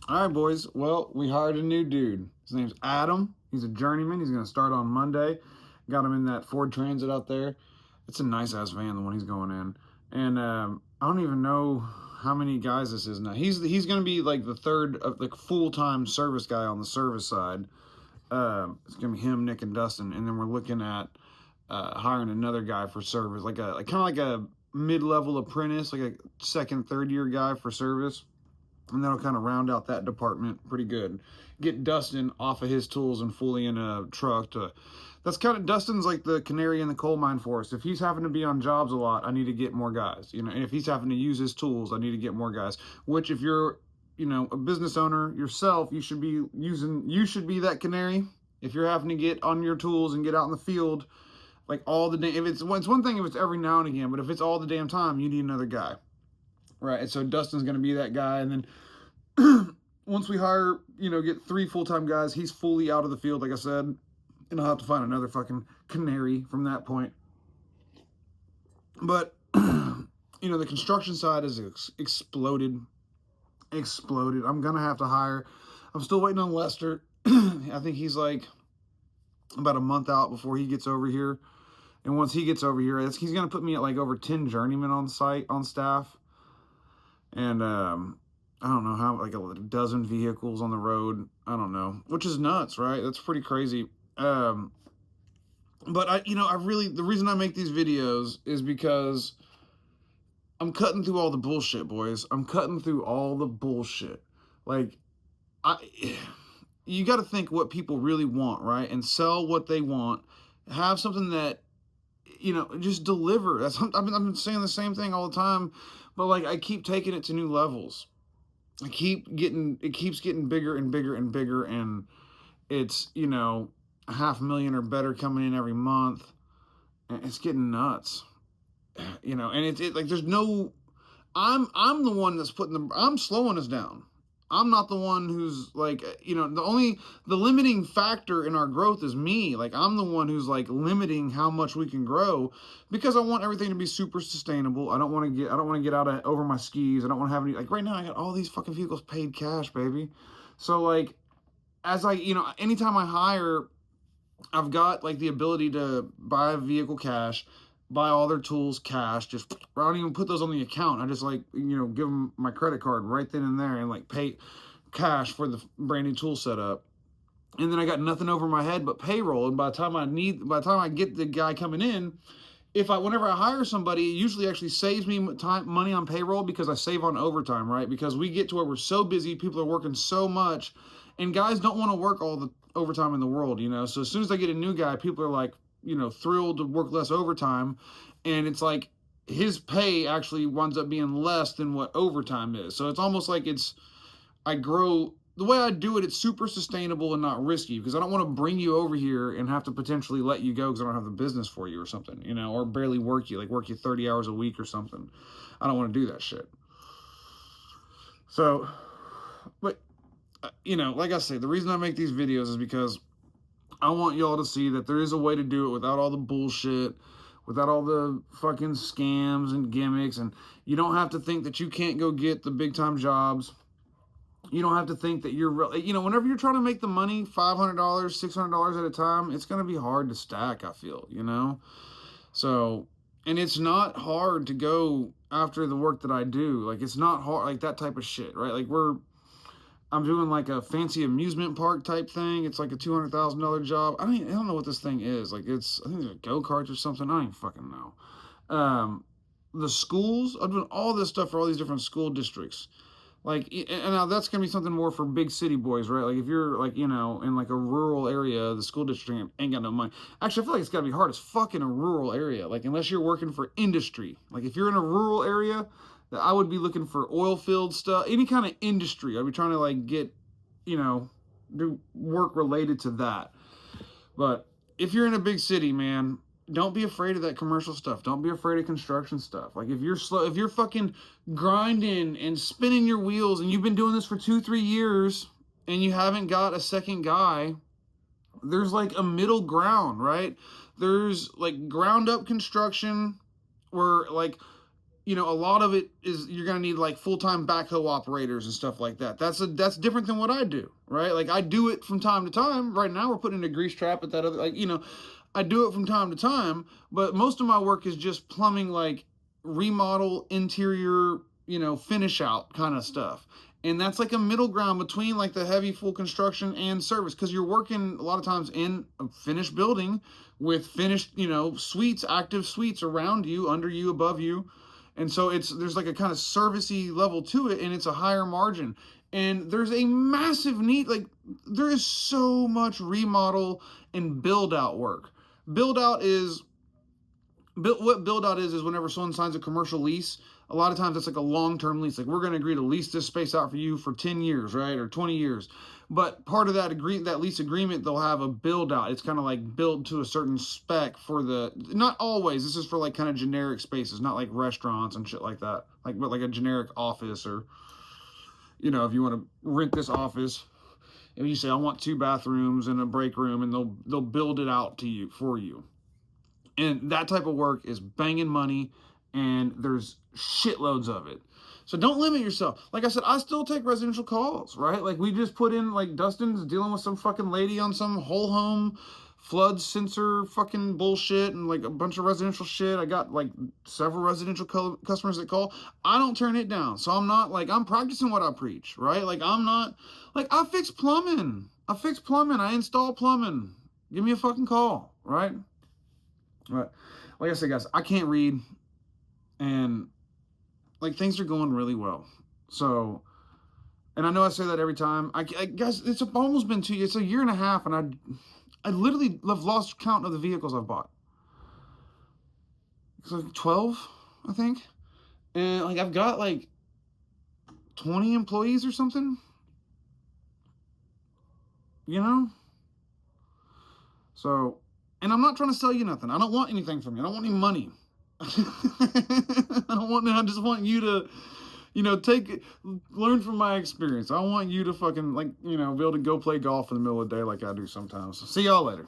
All right, boys. Well, we hired a new dude. His name's Adam. He's a journeyman. He's going to start on Monday. Got him in that Ford Transit out there. It's a nice ass van, the one he's going in. And I don't even know how many guys this is now. He's going to be like the third of the full time service guy on the service side. It's going to be him, Nick, and Dustin. And then we're looking at hiring another guy for service, like kind of like a mid level apprentice, like a second, third year guy for service, and that'll kind of round out that department pretty good. Get Dustin off of his tools and fully in a truck to. That's kind of Dustin's like the canary in the coal mine for us. If he's having to be on jobs a lot, I need to get more guys. You know, and if he's having to use his tools, I need to get more guys. Which, if you're, a business owner yourself, you should be using. You should be that canary. If you're having to get on your tools and get out in the field, like all the day. If it's one thing if it's every now and again, but if it's all the damn time, you need another guy, right? And so Dustin's going to be that guy, and then once we hire, get 3 full-time guys, he's fully out of the field, like I said, and I'll have to find another fucking canary from that point. But the construction side is exploded. I'm gonna have to hire. I'm still waiting on Lester. I think he's like about a month out before he gets over here. And once he gets over here, he's going to put me at like over 10 journeymen on site, on staff. And I don't know how, like a dozen vehicles on the road. I don't know, which is nuts, right? That's pretty crazy. But the reason I make these videos is because I'm cutting through all the bullshit, boys. I'm cutting through all the bullshit. Like, you got to think what people really want, right? And sell what they want. Have something that, just deliver. I've been saying the same thing all the time, but like I keep taking it to new levels. It keeps getting bigger and bigger and bigger, and it's $500,000 or better coming in every month. And it's getting nuts, and it's like there's no. I'm the one that's I'm slowing us down. I'm not the one who's like, the limiting factor in our growth is me. Like, I'm the one who's like limiting how much we can grow because I want everything to be super sustainable. I don't want to get out over my skis. I don't want to have any, like right now I got all these fucking vehicles paid cash, baby. So like, as anytime I hire, I've got like the ability to buy a vehicle cash, buy all their tools cash. Just I don't even put those on the account. I just like give them my credit card right then and there and like pay cash for the brand new tool setup. And then I got nothing over my head but payroll. And by the time I get the guy coming in, whenever I hire somebody, it usually actually saves me money on payroll because I save on overtime, right? Because we get to where we're so busy, people are working so much, and guys don't want to work all the overtime in the world, So as soon as I get a new guy, people are like, thrilled to work less overtime, and it's like his pay actually winds up being less than what overtime is. So it's almost like I grow. The way I do it, it's super sustainable and not risky because I don't want to bring you over here and have to potentially let you go because I don't have the business for you or something, or barely work you 30 hours a week or something. I don't want to do that shit. So, but, like I say, the reason I make these videos is because I want y'all to see that there is a way to do it without all the bullshit, without all the fucking scams and gimmicks, and you don't have to think that you can't go get the big time jobs. You don't have to think that whenever you're trying to make the money, $500, $600 at a time, it's going to be hard to stack, I feel, So, and it's not hard to go after the work that I do. Like, it's not hard, like that type of shit, right? Like, I'm doing like a fancy amusement park type thing. It's like a $200,000 job. I don't know what this thing is. Like, I think it's go-karts or something. I don't even fucking know. The schools, I'm doing all this stuff for all these different school districts. Like, and now that's going to be something more for big city boys, right? Like, if you're, like, in, like, a rural area, the school district ain't got no money. Actually, I feel like it's got to be hard as fuck in a rural area. Like, unless you're working for industry. Like, if you're in a rural area, I would be looking for oil field stuff. Any kind of industry. I'd be trying to, like, get, do work related to that. But if you're in a big city, man, don't be afraid of that commercial stuff. Don't be afraid of construction stuff. Like, if you're fucking grinding and spinning your wheels and you've been doing this for 2-3 years and you haven't got a second guy, there's like a middle ground, right? There's like ground up construction where like you know, a lot of it is you're gonna need like full-time backhoe operators and stuff like that. That's different than what I do, right? Like I do it from time to time. Right now we're putting a grease trap at that other, like, you know, I do it from time to time, but most of my work is just plumbing, like remodel, interior, you know, finish out kind of stuff. And that's like a middle ground between like the heavy full construction and service, because you're working a lot of times in a finished building with finished, you know, suites, active suites around you, under you, above you. And so there's like a kind of servicey level to it, and it's a higher margin. And there's a massive need, like there is so much remodel and build out work. Build out is what build out is whenever someone signs a commercial lease, a lot of times it's like a long-term lease. Like we're going to agree to lease this space out for you for 10 years, right? Or 20 years. But part of that lease agreement, they'll have a build out. It's kind of like build to a certain spec for not always, this is for like kind of generic spaces, not like restaurants and shit like that. But like a generic office, or, you know, if you want to rent this office, and you say, I want 2 bathrooms and a break room, and they'll build it out to you for you. And that type of work is banging money, and there's shitloads of it. So don't limit yourself. Like I said, I still take residential calls, right? Like we just put in, like Dustin's dealing with some fucking lady on some whole home flood sensor fucking bullshit and like a bunch of residential shit. I got like several residential customers that call. I don't turn it down. So I'm not like, I'm practicing what I preach, right? Like I'm not, like I fix plumbing. I install plumbing. Give me a fucking call, right? But like I said, guys, I can't read, and like things are going really well. So, and I know I say that every time. I guys, it's almost been 2 years. It's a year and a half, and I literally have lost count of the vehicles I've bought. It's like 12, I think, and like I've got like 20 employees or something. You know. So, and I'm not trying to sell you nothing. I don't want anything from you. I don't want any money. I just want you to, you know, learn from my experience. I want you to fucking, like, you know, be able to go play golf in the middle of the day like I do sometimes. See y'all later.